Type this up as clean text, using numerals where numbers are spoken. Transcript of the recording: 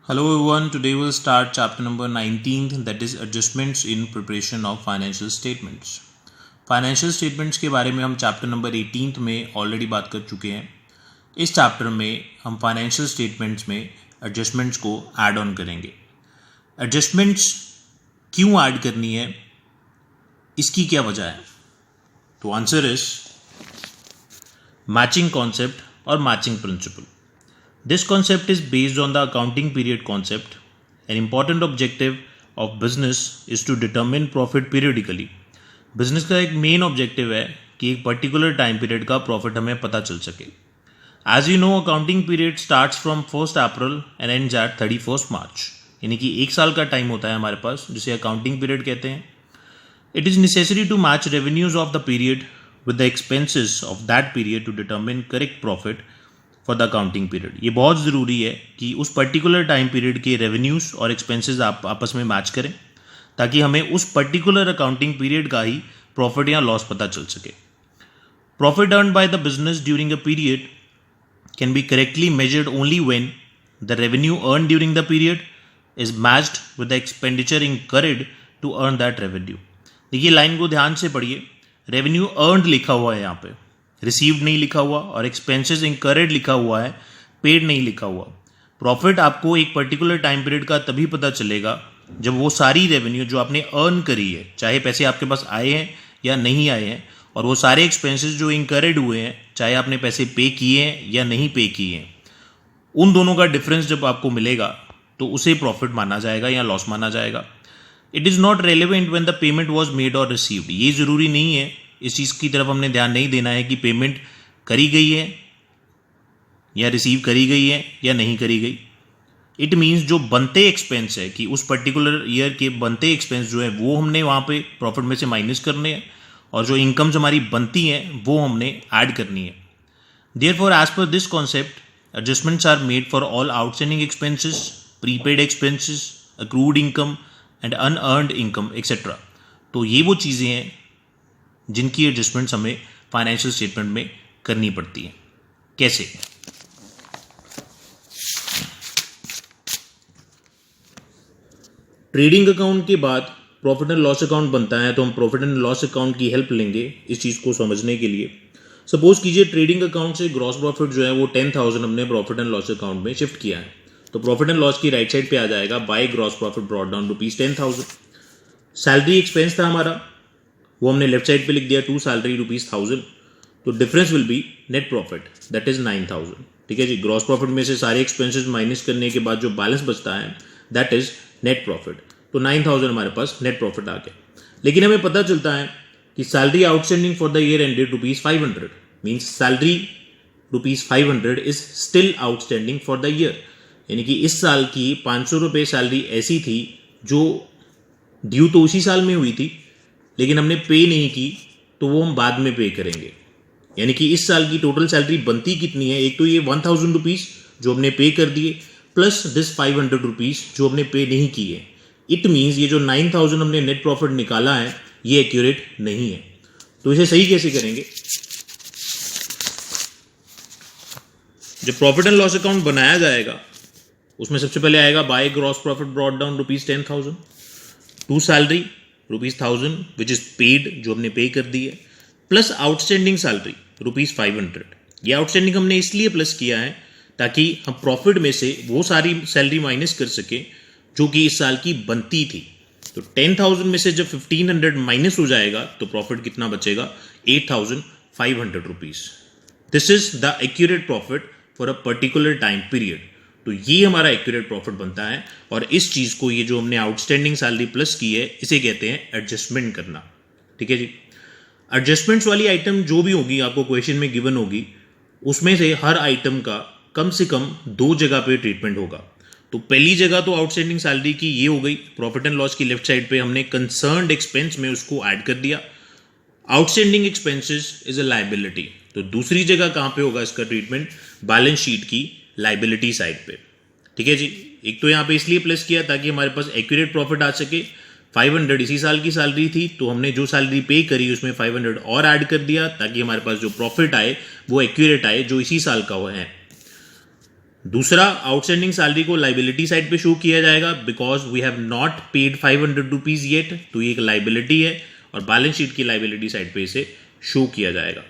Hello everyone, today we'll start chapter number 19th, that is adjustments in preparation of financial statements. Financial statements के बारे में हम chapter number 18 में already बात कर चुके हैं. इस चैप्टर में हम फाइनेंशियल स्टेटमेंट्स में एडजस्टमेंट्स को ऐड ऑन करेंगे. एडजस्टमेंट्स क्यों ऐड करनी है, इसकी क्या वजह है? तो आंसर इज मैचिंग कॉन्सेप्ट और matching principal. This concept is based on the accounting period concept. An important objective of business is to determine profit periodically. Business का एक मेन ऑब्जेक्टिव है कि एक पर्टिकुलर टाइम पीरियड का profit हमें पता चल सके. As you know, accounting period starts from 1 April and ends at 31 March. यानी कि एक साल का टाइम होता है हमारे पास, जिसे अकाउंटिंग पीरियड कहते हैं. It is necessary to match revenues of the period with the expenses of that period to determine correct profit for the accounting period. ये बहुत ज़रूरी है कि उस पर्टिकुलर टाइम पीरियड के रेवेन्यूज़ और एक्सपेंसेस आप आपस में मैच करें, ताकि हमें उस पर्टिकुलर अकाउंटिंग पीरियड का ही प्रॉफिट या लॉस पता चल सके. Profit earn by the business during a period can be correctly measured only when the revenue earn during the period is matched with the expenditure incurred to earn that revenue. देखिए, line को ध्यान से पढ़िए. Revenue earned लिखा हुआ है यहाँ पे, रिसीव्ड नहीं लिखा हुआ, और एक्सपेंसेस इनकर्ड लिखा हुआ है, पेड नहीं लिखा हुआ. प्रॉफिट आपको एक पर्टिकुलर टाइम पीरियड का तभी पता चलेगा जब वो सारी रेवेन्यू जो आपने अर्न करी है, चाहे पैसे आपके पास आए हैं या नहीं आए हैं, और वो सारे एक्सपेंसेस जो इनकर्ड हुए हैं, चाहे आपने पैसे पे किए हैं या नहीं पे किए हैं, उन दोनों का डिफरेंस जब आपको मिलेगा तो उसे प्रॉफिट माना जाएगा या लॉस माना जाएगा. It is not relevant when the payment was made और रिसीव्ड. ये ज़रूरी नहीं है, इस चीज़ की तरफ हमने ध्यान नहीं देना है कि पेमेंट करी गई है या रिसीव करी गई है या नहीं करी गई. इट मीन्स जो बनते एक्सपेंस है, कि उस पर्टिकुलर ईयर के बनते एक्सपेंस जो है वो हमने वहाँ पे प्रॉफिट में से माइनस करने हैं, और जो इनकम्स हमारी बनती हैं वो हमने ऐड करनी है. Therefore as per this concept adjustments are made for all outstanding expenses, prepaid expenses, accrued income and unearned income etcetera. तो ये वो चीज़ें हैं जिनकी एडजस्टमेंट्स हमें फाइनेंशियल स्टेटमेंट में करनी पड़ती हैं. कैसे? ट्रेडिंग अकाउंट के बाद प्रॉफिट एंड लॉस अकाउंट बनता है, तो हम प्रॉफिट एंड लॉस अकाउंट की हेल्प लेंगे इस चीज़ को समझने के लिए. सपोज कीजिए ट्रेडिंग अकाउंट से ग्रॉस प्रॉफिट जो है वो 10,000 हमने प्रॉफिट एंड लॉस अकाउंट में शिफ्ट किया है. तो प्रॉफिट एंड लॉस की राइट साइड पे आ जाएगा bye gross profit brought down ₹10,000. Salary expense था हमारा, वो हमने लेफ्ट साइड पे लिख दिया, टू सैलरी ₹1,000. तो difference will be net profit, that is 9,000. ठीक है जी. ग्रॉस प्रॉफिट में से सारे एक्सपेंसेस माइनस करने के बाद जो बैलेंस बचता है दैट इज नेट प्रॉफिट. तो 9,000 हमारे पास नेट प्रॉफिट आ गया. लेकिन हमें पता चलता है कि salary outstanding for the year ended ₹500, means salary ₹500 is still outstanding for the year. यानी कि इस साल की ₹500 सैलरी ऐसी थी जो ड्यू तो उसी साल में हुई थी, लेकिन हमने पे नहीं की, तो वो हम बाद में पे करेंगे. यानी कि इस साल की टोटल सैलरी बनती कितनी है? एक तो ये ₹1,000 जो हमने पे कर दिए, प्लस दिस ₹500 जो हमने पे नहीं किए. इट मीन्स ये जो 9,000 हमने नेट प्रॉफिट निकाला है ये एक्यूरेट नहीं है. तो इसे सही कैसे करेंगे? जब प्रॉफिट एंड लॉस अकाउंट बनाया जाएगा उसमें सबसे पहले आएगा by gross profit brought down ₹10,000, to salary ₹1,000 which is paid, जो हमने पे कर दी है, प्लस आउटस्टैंडिंग सैलरी ₹500. ये आउटस्टैंडिंग हमने इसलिए प्लस किया है ताकि हम प्रॉफिट में से वो सारी सैलरी माइनस कर सके जो कि इस साल की बनती थी. तो 10,000 में से जब 1,500 माइनस हो जाएगा तो प्रॉफिट कितना बचेगा? ₹8,500. This is the accurate profit for a particular time period. तो ये हमारा एक्यूरेट प्रॉफिट बनता है, और इस चीज़ को, ये जो हमने आउटस्टैंडिंग सैलरी प्लस की है, इसे कहते हैं एडजस्टमेंट करना. ठीक है जी. एडजस्टमेंट्स वाली आइटम जो भी होगी आपको क्वेश्चन में गिवन होगी, उसमें से हर आइटम का कम से कम 2 जगह पे ट्रीटमेंट होगा. तो पहली जगह तो आउटस्टैंडिंग सैलरी की ये हो गई, प्रॉफिट एंड लॉस की लेफ्ट साइड पे हमने कंसर्न्ड एक्सपेंस में उसको ऐड कर दिया. Outstanding expenses is a liability. तो दूसरी जगह कहाँ पे होगा इसका ट्रीटमेंट? बैलेंस शीट की लाइबिलिटी साइड पे. ठीक है जी. एक तो यहाँ पे इसलिए प्लस किया ताकि हमारे पास एक्यूरेट प्रॉफिट आ सके. 500 इसी साल की सैलरी थी, तो हमने जो सैलरी पे करी उसमें 500 और ऐड कर दिया ताकि हमारे पास जो प्रॉफिट आए वो एक्यूरेट आए, जो इसी साल का हुआ है. दूसरा, आउटस्टैंडिंग सैलरी को लाइबिलिटी साइड पे शो किया जाएगा because we have not paid 500 rupees yet, तो ये एक लाइबिलिटी है और बैलेंस शीट की लाइबिलिटी साइड पे इसे शो किया जाएगा.